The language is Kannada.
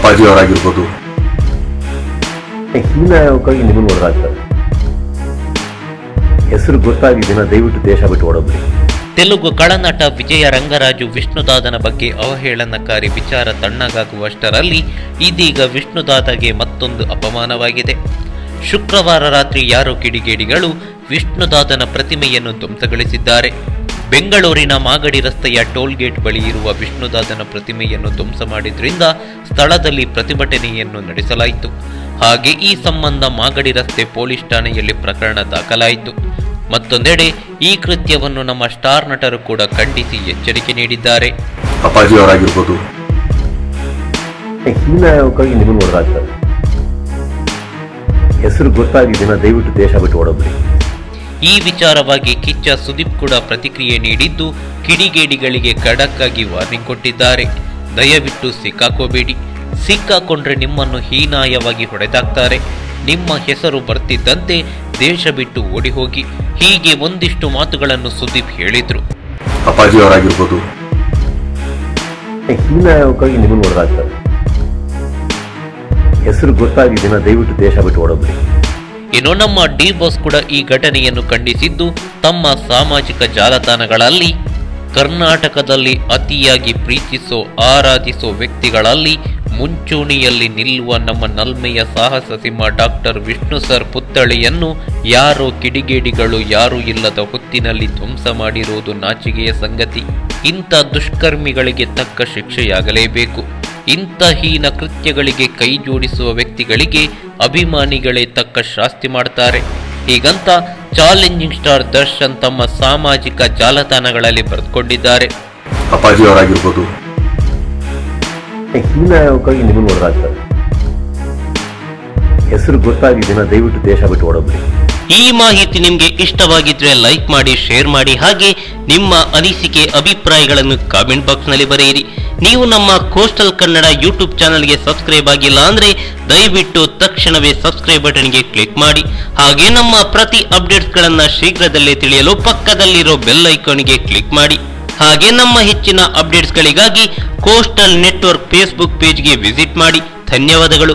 ಅಪ್ಪಾಜಿಯವರಾಗಿರ್ಬೋದು. ಹೀನಾಯವಾಗಿ ನಿಮ್ಮನ್ನು ಹೊಡೆದಾಗ್ತಾರೆ. ಹೆಸರು ಗೊತ್ತಾಗಿ ದಿನ ದಯವಿಟ್ಟು ದೇಶ ಬಿಟ್ಟು ಓಡೋದ್ರಿ. ತೆಲುಗು ಕಳನಟ ವಿಜಯ ರಂಗರಾಜು ವಿಷ್ಣುದಾದನ ಬಗ್ಗೆ ಅವಹೇಳನಕಾರಿ ವಿಚಾರ ತಣ್ಣಗಾಗುವಷ್ಟರಲ್ಲಿ ಇದೀಗ ವಿಷ್ಣುದಾದಗೆ ಮತ್ತೊಂದು ಅಪಮಾನವಾಗಿದೆ. ಶುಕ್ರವಾರ ರಾತ್ರಿ ಯಾರೋ ಕಿಡಿಗೇಡಿಗಳು ವಿಷ್ಣುದಾದನ ಪ್ರತಿಮೆಯನ್ನು ಧ್ವಂಸಗೊಳಿಸಿದ್ದಾರೆ. ಬೆಂಗಳೂರಿನ ಮಾಗಡಿ ರಸ್ತೆಯ ಟೋಲ್ಗೇಟ್ ಬಳಿ ಇರುವ ವಿಷ್ಣುದಾದನ ಪ್ರತಿಮೆಯನ್ನು ಧ್ವಂಸ ಮಾಡಿದ್ರಿಂದ ಸ್ಥಳದಲ್ಲಿ ಪ್ರತಿಭಟನೆಯನ್ನು ನಡೆಸಲಾಯಿತು. ಹಾಗೆ ಈ ಸಂಬಂಧ ಮಾಗಡಿ ರಸ್ತೆ ಪೊಲೀಸ್ ಠಾಣೆಯಲ್ಲಿ ಪ್ರಕರಣ ದಾಖಲಾಯಿತು. ಮತ್ತೊಂದೆಡೆ ಈ ಕೃತ್ಯವನ್ನು ನಮ್ಮ ಸ್ಟಾರ್ ನಟರು ಕೂಡ ಖಂಡಿಸಿ ಎಚ್ಚರಿಕೆ ನೀಡಿದ್ದಾರೆ. ಅಪ್ಪಾಜಿಯವರಾಗಿರ್ಬೋದು. ಹೀನಾಯವಾಗಿ ನಿಮ್ಮನ್ನು ಹೊಡೆದಾಗ್ತಾರೆ. ಹೆಸರು ಗೊತ್ತಾಗಿ ದಿನ ದಯವಿಟ್ಟು ದೇಶ ಬಿಟ್ಟು ಓಡೋದ್ರಿ. ಈ ವಿಚಾರವಾಗಿ ಕಿಚ್ಚ ಸುದೀಪ್ ಕೂಡ ಪ್ರತಿಕ್ರಿಯೆ ನೀಡಿದ್ದು, ಕಿಡಿಗೇಡಿಗಳಿಗೆ ಖಡಕ್ ಆಗಿ ವಾರ್ನಿಂಗ್ ಕೊಟ್ಟಿದ್ದಾರೆ. ದಯವಿಟ್ಟು ಸಿಕ್ಕಾಕೋಬೇಡಿ, ಸಿಕ್ಕಾಕೊಂಡ್ರೆ ನಿಮ್ಮನ್ನು ಹೀನಾಯವಾಗಿ ಹೊಡೆದಾಕ್ತಾರೆ. ನಿಮ್ಮ ಹೆಸರು ಬರ್ತಿದ್ದಂತೆ ದೇಶ ಬಿಟ್ಟು ಓಡಿ ಹೋಗಿ, ಹೀಗೆ ಒಂದಿಷ್ಟು ಮಾತುಗಳನ್ನು ಸುದೀಪ್ ಹೇಳಿದ್ರು. ಅಪ್ಪಾಜಿಯವರಾಗಿರ್ಬೋದು. ಹೀನಾಯವಾಗಿ ನಿಮ್ಮನ್ನು ಹೊಡೆದಾಗ್ತಾರೆ. ಹೆಸರು ಗೊತ್ತಾಗಿ ದಿನ ದಯವಿಟ್ಟು ದೇಶ ಬಿಟ್ಟು ಓಡೋದ್ರಿ. ಇನ್ನು ನಮ್ಮ ಡಿ ಬಾಸ್ ಕೂಡ ಈ ಘಟನೆಯನ್ನು ಖಂಡಿಸಿದ್ದು, ತಮ್ಮ ಸಾಮಾಜಿಕ ಜಾಲತಾಣಗಳಲ್ಲಿ ಕರ್ನಾಟಕದಲ್ಲಿ ಅತಿಯಾಗಿ ಪ್ರೀತಿಸೋ ಆರಾಧಿಸೋ ವ್ಯಕ್ತಿಗಳಲ್ಲಿ ಮುಂಚೂಣಿಯಲ್ಲಿ ನಿಲ್ಲುವ ನಮ್ಮ ನಲ್ಮೆಯ ಸಾಹಸ ಸಿಂಹ ಡಾಕ್ಟರ್ ವಿಷ್ಣು ಸರ್ ಪುತ್ಥಳಿಯನ್ನು ಯಾರೋ ಕಿಡಿಗೇಡಿಗಳು ಯಾರೂ ಇಲ್ಲದ ಹೊತ್ತಿನಲ್ಲಿ ಧ್ವಂಸ ಮಾಡಿರುವುದು ನಾಚಿಕೆಯ ಸಂಗತಿ. ಇಂಥ ದುಷ್ಕರ್ಮಿಗಳಿಗೆ ತಕ್ಕ ಶಿಕ್ಷೆಯಾಗಲೇಬೇಕು. ಇಂಥ ಹೀನ ಕೃತ್ಯಗಳಿಗೆ ಕೈ ಜೋಡಿಸುವ ವ್ಯಕ್ತಿಗಳಿಗೆ ಅಭಿಮಾನಿಗಳೇ ತಕ್ಕ ಶಾಸ್ತಿ ಮಾಡ್ತಾರೆ. ಹೀಗಂತ ಚಾಲೆಂಜಿಂಗ್ ಸ್ಟಾರ್ ದರ್ಶನ್ ತಮ್ಮ ಸಾಮಾಜಿಕ ಜಾಲತಾಣಗಳಲ್ಲಿ ಬರೆದುಕೊಂಡಿದ್ದಾರೆ. ಅಪ್ಪಾಜಿಯವರಾಗಿರ್ಬೋದು. ಹೀನಾಯವಾಗಿ ನಿಮ್ಮನ್ನು ಹೊಡೆದಾಗ್ತಾರೆ. ಹೆಸರು ಗೊತ್ತಾಗಿ ದಿನ ದಯವಿಟ್ಟು ದೇಶ ಬಿಟ್ಟು ಓಡೋದ್ರಿ. ಈ ಮಾಹಿತಿ ನಿಮಗೆ ಇಷ್ಟವಾಗಿದ್ರೆ ಲೈಕ್ ಮಾಡಿ, ಶೇರ್ ಮಾಡಿ, ಹಾಗೆ ನಿಮ್ಮ ಅನಿಸಿಕೆ ಅಭಿಪ್ರಾಯಗಳನ್ನು ಕಾಮೆಂಟ್ ಬಾಕ್ಸ್ ನಲ್ಲಿ ಬರೆಯಿರಿ. ನೀವು ನಮ್ಮ ಕೋಸ್ಟಲ್ ಕನ್ನಡ ಯೂಟ್ಯೂಬ್ ಚಾನಲ್ಗೆ ಸಬ್ಸ್ಕ್ರೈಬ್ ಆಗಿಲ್ಲ ಅಂದ್ರೆ ದಯವಿಟ್ಟು ತಕ್ಷಣವೇ ಸಬ್ಸ್ಕ್ರೈಬ್ ಬಟನ್ಗೆ ಕ್ಲಿಕ್ ಮಾಡಿ. ಹಾಗೆ ನಮ್ಮ ಪ್ರತಿ ಅಪ್ಡೇಟ್ಸ್ಗಳನ್ನು ಶೀಘ್ರದಲ್ಲೇ ತಿಳಿಯಲು ಪಕ್ಕದಲ್ಲಿರೋ ಬೆಲ್ ಐಕಾನ್ಗೆ ಕ್ಲಿಕ್ ಮಾಡಿ. ಹಾಗೆ ನಮ್ಮ ಹೆಚ್ಚಿನ ಅಪ್ಡೇಟ್ಸ್ಗಳಿಗಾಗಿ ಕೋಸ್ಟಲ್ ನೆಟ್ವರ್ಕ್ ಫೇಸ್ಬುಕ್ ಪೇಜ್ಗೆ ವಿಸಿಟ್ ಮಾಡಿ. ಧನ್ಯವಾದಗಳು.